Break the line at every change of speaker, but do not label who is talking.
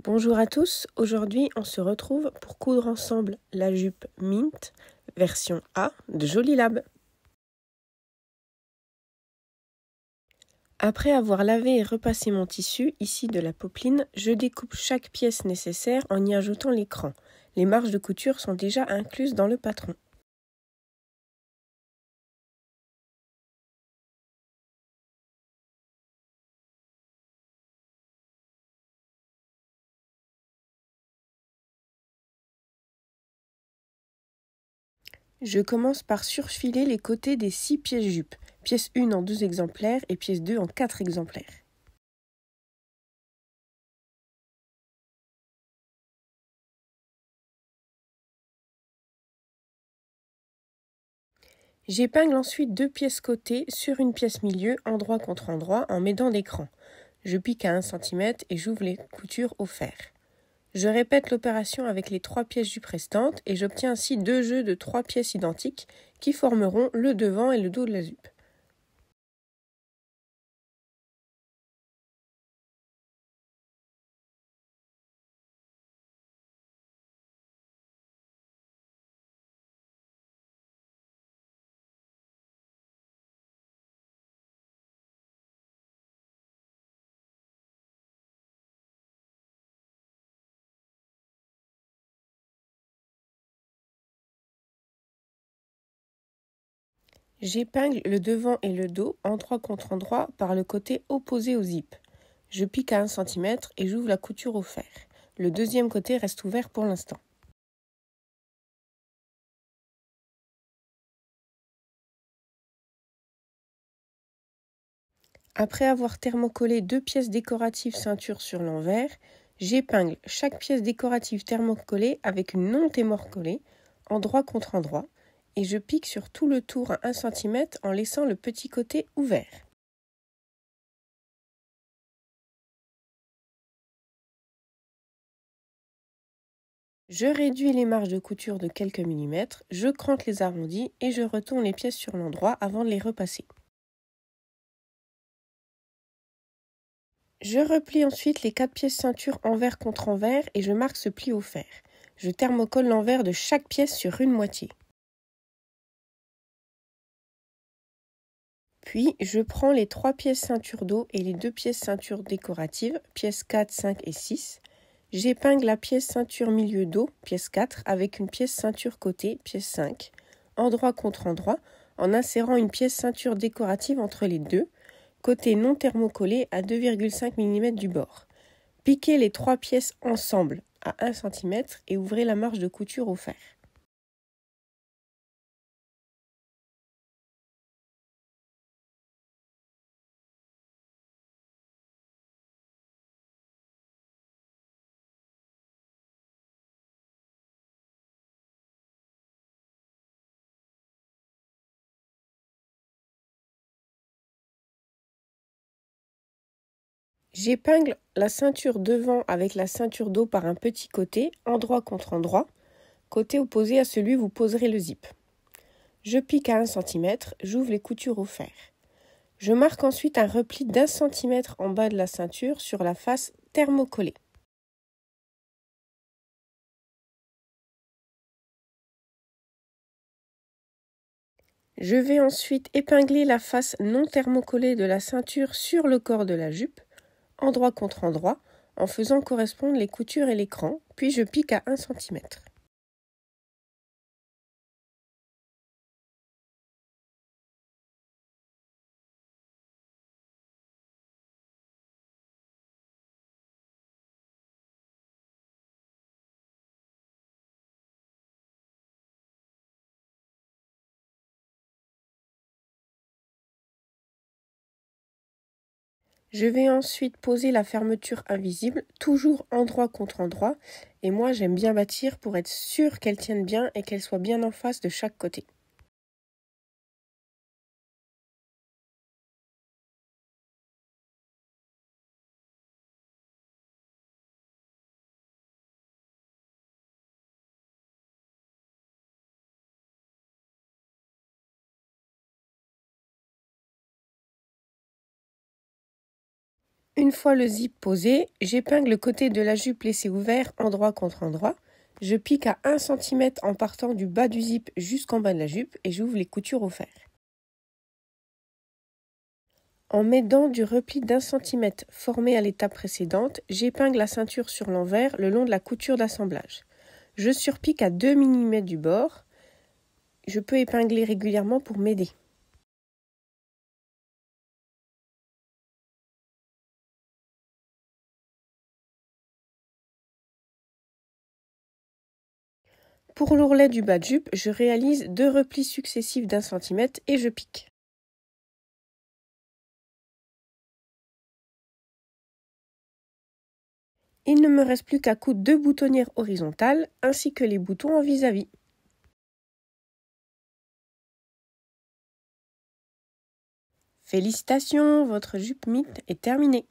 Bonjour à tous, aujourd'hui on se retrouve pour coudre ensemble la jupe Mint version A de Joli Lab. Après avoir lavé et repassé mon tissu, ici de la popeline, je découpe chaque pièce nécessaire en y ajoutant l'écran. Les marges de couture sont déjà incluses dans le patron. Je commence par surfiler les côtés des 6 pièces jupes, pièce 1 en 2 exemplaires et pièce 2 en 4 exemplaires. J'épingle ensuite 2 pièces côté sur une pièce milieu, endroit contre endroit, en m'aidant d'écran. Je pique à 1 cm et j'ouvre les coutures au fer. Je répète l'opération avec les 3 pièces jupes restantes et j'obtiens ainsi 2 jeux de 3 pièces identiques qui formeront le devant et le dos de la jupe. J'épingle le devant et le dos endroit contre endroit par le côté opposé au zip. Je pique à 1 cm et j'ouvre la couture au fer. Le deuxième côté reste ouvert pour l'instant. Après avoir thermocollé 2 pièces décoratives ceinture sur l'envers, j'épingle chaque pièce décorative thermocollée avec une non thermocollée, endroit contre endroit, et je pique sur tout le tour à 1 cm en laissant le petit côté ouvert. Je réduis les marges de couture de quelques millimètres, je crante les arrondis et je retourne les pièces sur l'endroit avant de les repasser. Je replie ensuite les 4 pièces ceinture envers contre envers et je marque ce pli au fer. Je thermocolle l'envers de chaque pièce sur une moitié. Puis, je prends les 3 pièces ceinture dos et les 2 pièces ceinture décoratives, pièces 4, 5 et 6. J'épingle la pièce ceinture milieu dos, pièce 4, avec une pièce ceinture côté, pièce 5, endroit contre endroit, en insérant une pièce ceinture décorative entre les deux, côté non thermocollé à 2,5 mm du bord. Piquez les 3 pièces ensemble à 1 cm et ouvrez la marge de couture au fer. J'épingle la ceinture devant avec la ceinture dos par un petit côté, endroit contre endroit, côté opposé à celui où vous poserez le zip. Je pique à 1 cm, j'ouvre les coutures au fer. Je marque ensuite un repli d'1 cm en bas de la ceinture sur la face thermocollée. Je vais ensuite épingler la face non thermocollée de la ceinture sur le corps de la jupe, endroit contre endroit, en faisant correspondre les coutures et l'écran, puis je pique à 1 cm. Je vais ensuite poser la fermeture invisible, toujours endroit contre endroit, et moi j'aime bien bâtir pour être sûr qu'elle tienne bien et qu'elle soit bien en face de chaque côté. Une fois le zip posé, j'épingle le côté de la jupe laissé ouvert endroit contre endroit. Je pique à 1 cm en partant du bas du zip jusqu'en bas de la jupe et j'ouvre les coutures au fer. En m'aidant du repli d'1 cm formé à l'étape précédente, j'épingle la ceinture sur l'envers le long de la couture d'assemblage. Je surpique à 2 mm du bord. Je peux épingler régulièrement pour m'aider. Pour l'ourlet du bas de jupe, je réalise 2 replis successifs d'1 cm et je pique. Il ne me reste plus qu'à coudre 2 boutonnières horizontales ainsi que les boutons en vis-à-vis. Félicitations, votre jupe mythe est terminée.